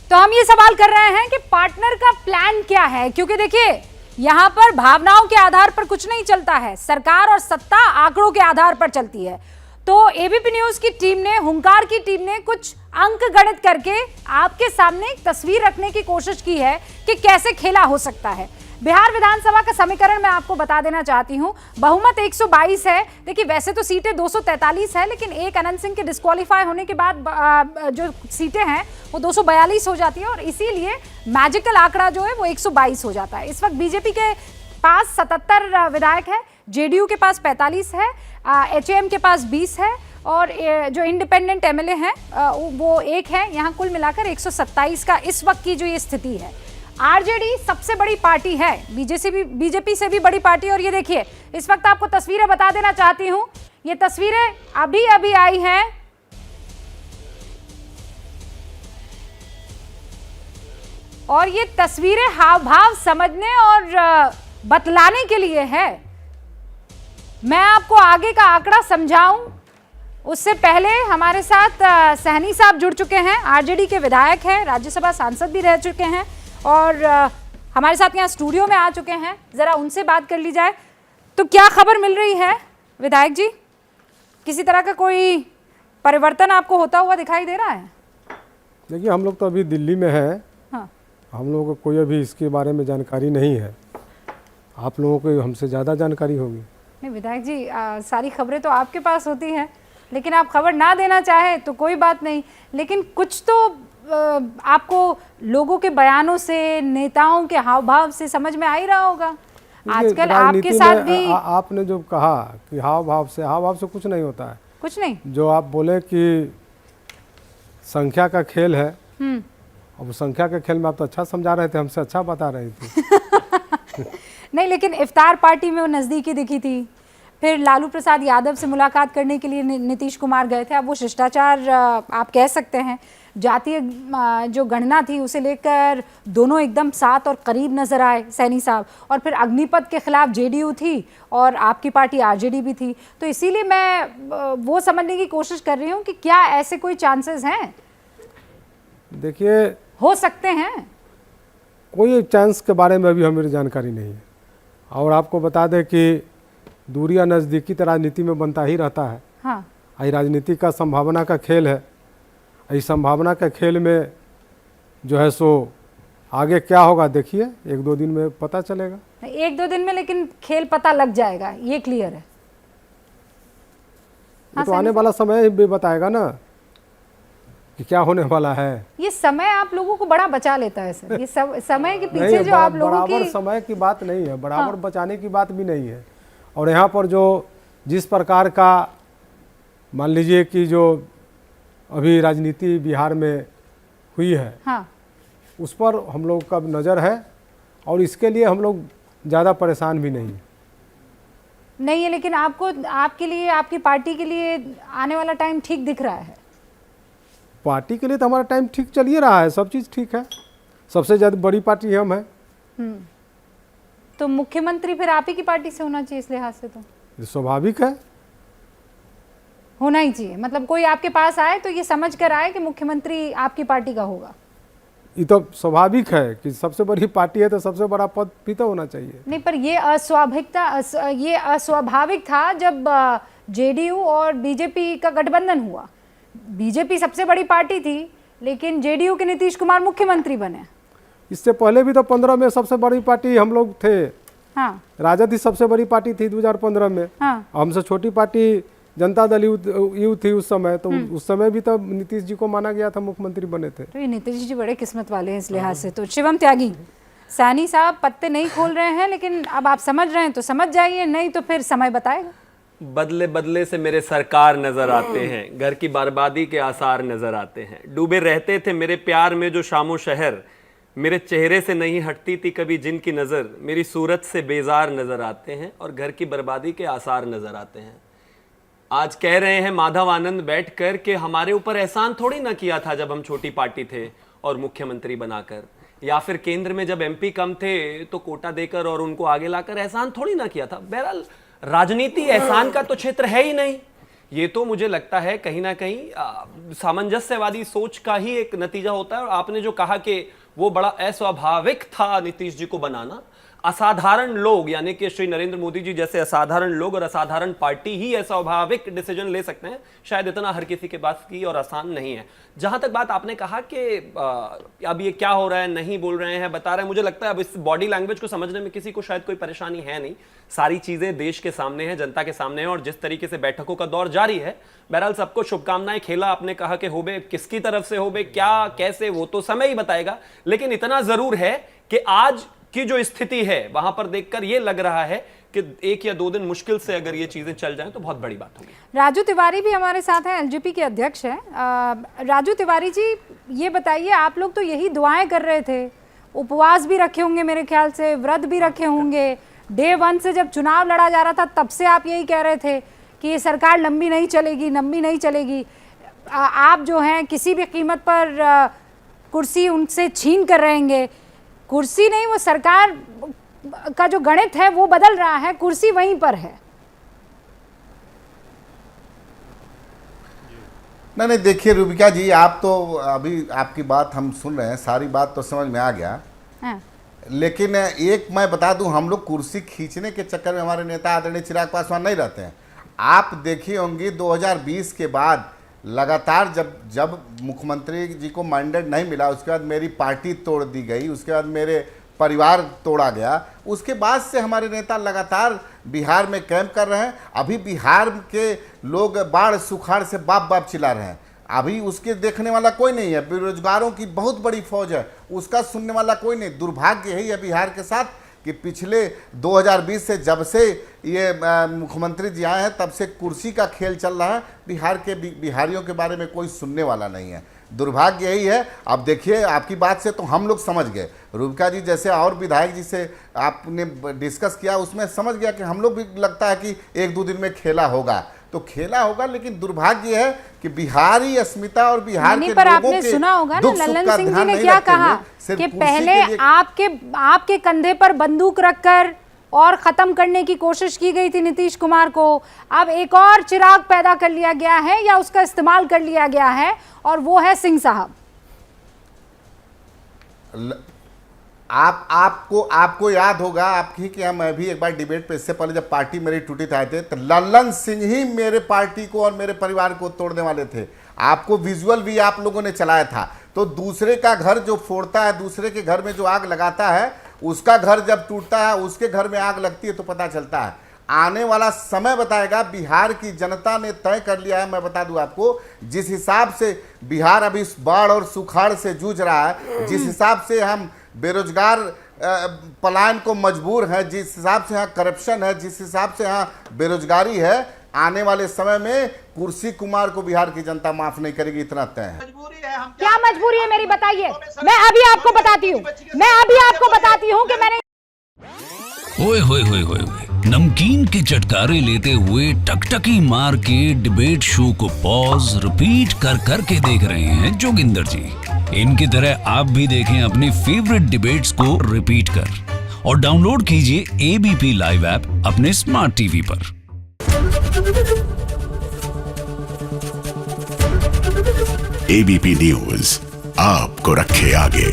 तो हम ये सवाल कर रहे हैं कि पार्टनर का प्लान क्या है, क्योंकि देखिए यहां पर भावनाओं के आधार पर कुछ नहीं चलता है, सरकार और सत्ता आंकड़ों के आधार पर चलती है। तो एबीपी न्यूज की टीम ने, हुंकार की टीम ने कुछ अंक गणित करके आपके सामने एक तस्वीर रखने की कोशिश की है कि कैसे खेला हो सकता है। बिहार विधानसभा का समीकरण मैं आपको बता देना चाहती हूं। बहुमत 122 है। देखिए वैसे तो सीटें 243 है, लेकिन एक अनंत सिंह के डिस्क्वालीफाई होने के बाद जो सीटें हैं वो 242 हो जाती है और इसीलिए मैजिकल आंकड़ा जो है वो 122 हो जाता है। इस वक्त बीजेपी के पास 77 विधायक है, जेडीयू के पास 45 है, एचएएम के पास 20 है और जो इंडिपेंडेंट एमएलए हैं वो एक है। यहाँ कुल मिलाकर 127 का इस वक्त की जो ये स्थिति है। आरजेडी सबसे बड़ी पार्टी है, बीजेपी से भी बड़ी पार्टी। और ये देखिए इस वक्त आपको तस्वीरें बता देना चाहती हूं, ये तस्वीरें अभी अभी आई हैं और ये तस्वीरें हाव भाव समझने और बतलाने के लिए है। मैं आपको आगे का आंकड़ा समझाऊं उससे पहले हमारे साथ सहनी साहब जुड़ चुके हैं, आरजेडी के विधायक हैं, राज्यसभा सांसद भी रह चुके हैं और हमारे साथ यहाँ स्टूडियो में आ चुके हैं। जरा उनसे बात कर ली जाए। तो क्या खबर मिल रही है विधायक जी, किसी तरह का कोई परिवर्तन आपको होता हुआ दिखाई दे रहा है? देखिए हम लोग तो अभी दिल्ली में हैं। हाँ। हम लोगों को कोई अभी इसके बारे में जानकारी नहीं है। आप लोगों को हमसे ज़्यादा जानकारी होगी। नहीं विधायक जी, सारी खबरें तो आपके पास होती हैं, लेकिन आप खबर ना देना चाहें तो कोई बात नहीं, लेकिन कुछ तो आपको लोगों के बयानों से, नेताओं के हाव भाव से समझ में आ ही रहा होगा। आजकल आपके साथ भी आपने जो कहा कि हाव भाव से कुछ नहीं होता है। कुछ नहीं, जो आप बोले कि संख्या का खेल है, अब संख्या के खेल में आप तो अच्छा समझा रहे थे, हमसे अच्छा बता रही थी। नहीं, लेकिन इफ्तार पार्टी में वो नज़दीकी दिखी थी, फिर लालू प्रसाद यादव से मुलाकात करने के लिए नीतीश कुमार गए थे। अब वो शिष्टाचार आप कह सकते हैं, जातीय जो गणना थी उसे लेकर दोनों एकदम साथ और करीब नजर आए सैनी साहब। और फिर अग्निपथ के खिलाफ जेडीयू थी और आपकी पार्टी आरजेडी भी थी। तो इसीलिए मैं वो समझने की कोशिश कर रही हूँ कि क्या ऐसे कोई चांसेस हैं? देखिए हो सकते हैं, कोई चांस के बारे में अभी हमें जानकारी नहीं है। और आपको बता दें कि दूरिया नज़दीकी तो राजनीति में बनता ही रहता है। हाँ। ये राजनीति का संभावना का खेल है। इस संभावना के खेल में जो है सो आगे क्या होगा देखिए, 1-2 दिन में पता चलेगा। 1-2 दिन में, लेकिन खेल पता लग जाएगा, ये क्लियर है। हाँ, तो आने वाला समय भी बताएगा ना कि क्या होने वाला है। ये समय आप लोगों को बड़ा बचा लेता है सर। ये समय के पीछे जो आप लोगों की बराबर समय की बात नहीं है, बराबर बचाने की बात भी नहीं है। और यहाँ पर जो जिस प्रकार का मान लीजिए कि जो अभी राजनीति बिहार में हुई है, हाँ, उस पर हम लोग का नज़र है और इसके लिए हम लोग ज़्यादा परेशान भी नहीं है। लेकिन आपको, आपके लिए, आपकी पार्टी के लिए आने वाला टाइम ठीक दिख रहा है? पार्टी के लिए तो हमारा टाइम ठीक चल ही रहा है, सब चीज़ ठीक है। सबसे ज़्यादा बड़ी पार्टी हम है। तो मुख्यमंत्री फिर आप ही की पार्टी से होना चाहिए, इस लिहाज से तो स्वाभाविक है, होना ही चाहिए। मतलब कोई आपके पास आए तो ये समझ कर आए कि मुख्यमंत्री आपकी पार्टी का होगा। ये तो स्वाभाविक है कि सबसे बड़ी पार्टी है तो सबसे बड़ा पद भी तो होना चाहिए। नहीं, पर ये अस्वाभाविक था जब जेडीयू और बीजेपी का गठबंधन हुआ। बीजेपी सबसे बड़ी पार्टी थी, लेकिन जेडीयू के नीतीश कुमार मुख्यमंत्री बने। इससे पहले भी तो 15 में सबसे बड़ी पार्टी हम लोग थे। हाँ। राजद ही सबसे बड़ी पार्टी थी 2015 में। हाँ। हमसे छोटी पार्टी जनता दल यू थी उस समय। तो उस समय भी तो नीतीश जी को माना गया था, मुख्यमंत्री बने थे। तो ये नीतीश जी बड़े किस्मत वाले हैं इस लिहाज से। तो शिवम त्यागी, सैनी साहब पत्ते नहीं खोल रहे हैं, लेकिन अब आप समझ रहे हैं तो समझ जाइए, नहीं तो फिर समय बताएगा। बदले बदले से मेरे सरकार नजर आते हैं, घर की बर्बादी के आसार नजर आते हैं। डूबे रहते थे मेरे प्यार में जो शामो शहर, मेरे चेहरे से नहीं हटती थी कभी जिनकी नज़र, मेरी सूरत से बेजार नजर आते हैं और घर की बर्बादी के आसार नजर आते हैं। आज कह रहे हैं माधव आनंद बैठकर कि हमारे ऊपर एहसान थोड़ी ना किया था जब हम छोटी पार्टी थे और मुख्यमंत्री बनाकर, या फिर केंद्र में जब एमपी कम थे तो कोटा देकर और उनको आगे लाकर एहसान थोड़ी ना किया था। बहरहाल राजनीति एहसान का तो क्षेत्र है ही नहीं। ये तो मुझे लगता है कहीं ना कहीं सामंजस्यवादी सोच का ही एक नतीजा होता है। और आपने जो कहा कि वो बड़ा अस्वाभाविक था नीतीश जी को बनाना, असाधारण लोग यानी कि श्री नरेंद्र मोदी जी जैसे असाधारण लोग और असाधारण पार्टी ही अस्वाभाविक डिसीजन ले सकते हैं, शायद इतना हर किसी के पास की और आसान नहीं है। जहां तक बात आपने कहा कि अब ये क्या हो रहा है, नहीं बोल रहे हैं, बता रहे हैं, मुझे लगता है अब इस बॉडी लैंग्वेज को समझने में किसी को शायद कोई परेशानी है नहीं। सारी चीजें देश के सामने हैं, जनता के सामने है, और जिस तरीके से बैठकों का दौर जारी है, बहरहाल सबको शुभकामनाएं। खेला आपने कहा कि होबे किसकी तरफ से होबे, क्या कैसे, वो तो समय ही बताएगा। लेकिन इतना जरूर है कि आज की जो स्थिति है वहां पर देखकर ये लग रहा है कि 1 या 2 दिन मुश्किल से अगर ये चीजें चल जाएं तो बहुत बड़ी बात होगी। राजू तिवारी भी हमारे साथ हैं, एलजेपी के अध्यक्ष हैं। राजू तिवारी जी, ये बताइए, आप लोग तो यही दुआएं कर रहे थे, उपवास भी रखे होंगे मेरे ख्याल से, व्रत भी रखे होंगे। डे 1 से जब चुनाव लड़ा जा रहा था तब से आप यही कह रहे थे कि ये सरकार लंबी नहीं चलेगी, लंबी नहीं चलेगी। आप जो हैं किसी भी कीमत पर कुर्सी उनसे छीन कर रहेंगे। कुर्सी नहीं, वो सरकार का जो गणित है वो बदल रहा है, कुर्सी वहीं पर है। नहीं, देखिए रूबिका जी, आप तो अभी आपकी बात हम सुन रहे हैं, सारी बात तो समझ में आ गया। हाँ। लेकिन एक मैं बता दूं, हम लोग कुर्सी खींचने के चक्कर में हमारे नेता आदरणीय चिराग पासवान नहीं रहते हैं। आप देखिए होंगे 2020 के बाद लगातार जब मुख्यमंत्री जी को मैंडेट नहीं मिला, उसके बाद मेरी पार्टी तोड़ दी गई, उसके बाद मेरे परिवार तोड़ा गया, उसके बाद से हमारे नेता लगातार बिहार में कैंप कर रहे हैं। अभी बिहार के लोग बाढ़ सुखाड़ से बाप बाप चिल्ला रहे हैं, अभी उसके देखने वाला कोई नहीं है। बेरोजगारों की बहुत बड़ी फौज है, उसका सुनने वाला कोई नहीं। दुर्भाग्य यही है बिहार के साथ कि पिछले 2020 से जब से ये मुख्यमंत्री जी आए हैं तब से कुर्सी का खेल चल रहा है। बिहार के बिहारियों के बारे में कोई सुनने वाला नहीं है। दुर्भाग्य यही है। अब देखिए, आपकी बात से तो हम लोग समझ गए, रूबिका जी जैसे और विधायक जी से आपने डिस्कस किया, उसमें समझ गया कि हम लोग भी लगता है कि 1-2 दिन में खेला होगा, तो खेला होगा। लेकिन दुर्भाग्य है कि बिहारी अस्मिता और बिहार के पर लोगों आपने के सुना होगा ना, दुख सुख लल्लन का सिंह जी ध्यान ने नहीं क्या रखेंगे, कहा सिर्फ कि कुर्सी पहले के लिए। आपके कंधे पर बंदूक रखकर और खत्म करने की कोशिश की गई थी नीतीश कुमार को। अब एक और चिराग पैदा कर लिया गया है या उसका इस्तेमाल कर लिया गया है, और वो है सिंह साहब। आपको याद होगा, आपकी कि मैं भी एक बार डिबेट पे इससे पहले जब पार्टी मेरी टूटी आए थे तो लल्लन सिंह ही मेरे पार्टी को और मेरे परिवार को तोड़ने वाले थे। आपको विजुअल भी आप लोगों ने चलाया था। तो दूसरे का घर जो फोड़ता है, दूसरे के घर में जो आग लगाता है, उसका घर जब टूटता है, उसके घर में आग लगती है तो पता चलता है। आने वाला समय बताएगा। बिहार की जनता ने तय कर लिया है। मैं बता दूं आपको, जिस हिसाब से बिहार अभी बाढ़ और सुखाड़ से जूझ रहा है, जिस हिसाब से हम बेरोजगार पलायन को मजबूर हैं, जिस हिसाब से यहाँ करप्शन है, जिस हिसाब से यहाँ बेरोजगारी है, आने वाले समय में कुर्सी कुमार को बिहार की जनता माफ नहीं करेगी, इतना तय है। क्या मजबूरी है मेरी, बताइए। मैं अभी आपको बताती हूँ कि मैंने ओए होए होए होए नमकीन के चटकारे लेते हुए टकटकी मार के डिबेट शो को पॉज रिपीट कर करके देख रहे हैं जोगिंदर जी। इनकी तरह आप भी देखें अपनी फेवरेट डिबेट्स को रिपीट कर, और डाउनलोड कीजिए एबीपी लाइव ऐप अपने स्मार्ट टीवी पर। एबीपी न्यूज आपको रखे आगे।